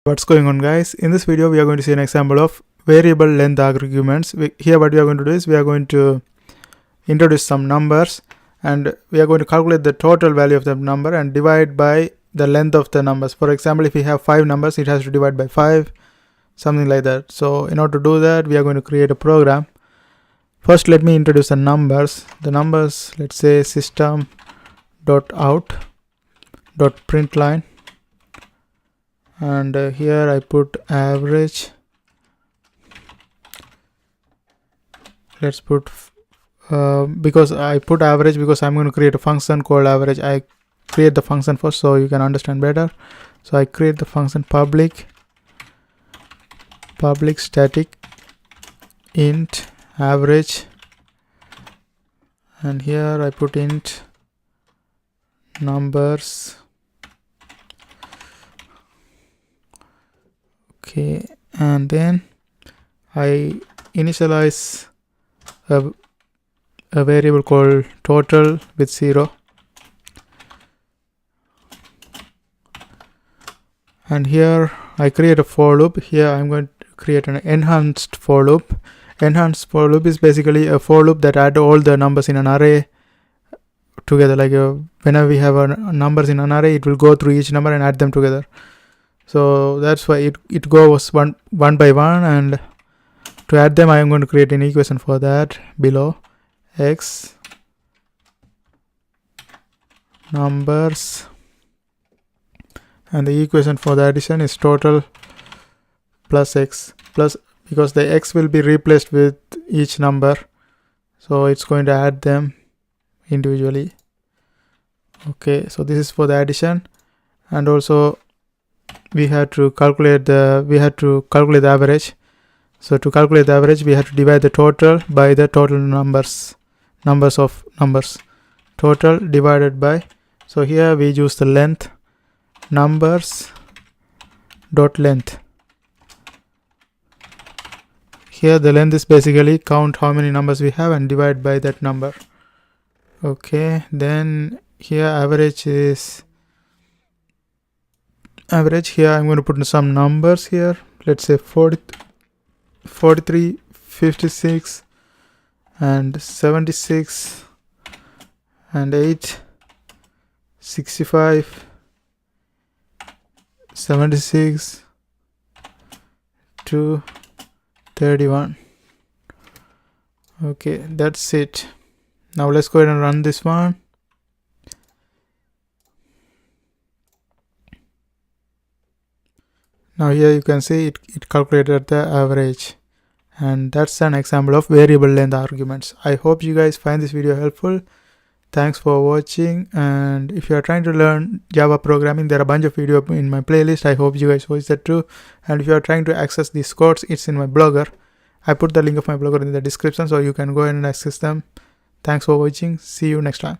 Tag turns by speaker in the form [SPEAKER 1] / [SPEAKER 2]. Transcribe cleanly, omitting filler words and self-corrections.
[SPEAKER 1] What's going on, guys? In this video we are going to see an example of variable length arguments. Here what we are going to do is we are going to introduce some numbers and we are going to calculate the total value of the number and divide by the length of the numbers. For example, if we have 5 numbers, it has to divide by 5, something like that. So in order to do that, we are going to create a program. First, let me introduce the numbers. The numbers, let's say system.out.println, and here I put average. Let's put because I put average because I'm going to create a function called average. I create the function first so you can understand better. So I create the function public static int average, and here I put int numbers. Okay, and then I initialize a variable called total with 0, and here I create a for loop. Here I'm going to create an enhanced for loop. Enhanced for loop is basically a for loop that add all the numbers in an array together. Like whenever we have numbers in an array, it will go through each number and add them together. So that's why it goes one by one, and to add them I am going to create an equation for that below. X numbers, and the equation for the addition is total plus x plus, because the x will be replaced with each number, so it's going to add them individually. Okay, so this is for the addition, and also we had to calculate the average. So to calculate the average, we have to divide the total by the total numbers of numbers. Total divided by, so here we use the length, numbers dot length. Here the length is basically count how many numbers we have and divide by that number. Okay, then here average is average. Here I'm going to put some numbers here. Let's say 43, 56 and 76 and 8, 65, 76 to 31. Okay, that's it. Now let's go ahead and run this one. Now here you can see it calculated the average, and that's an example of variable length arguments. I hope you guys find this video helpful. Thanks for watching, and if you are trying to learn Java programming, there are a bunch of videos in my playlist. I hope you guys watch that too. And if you are trying to access these codes, it's in my blogger. I put the link of my blogger in the description, so you can go ahead and access them. Thanks for watching. See you next time.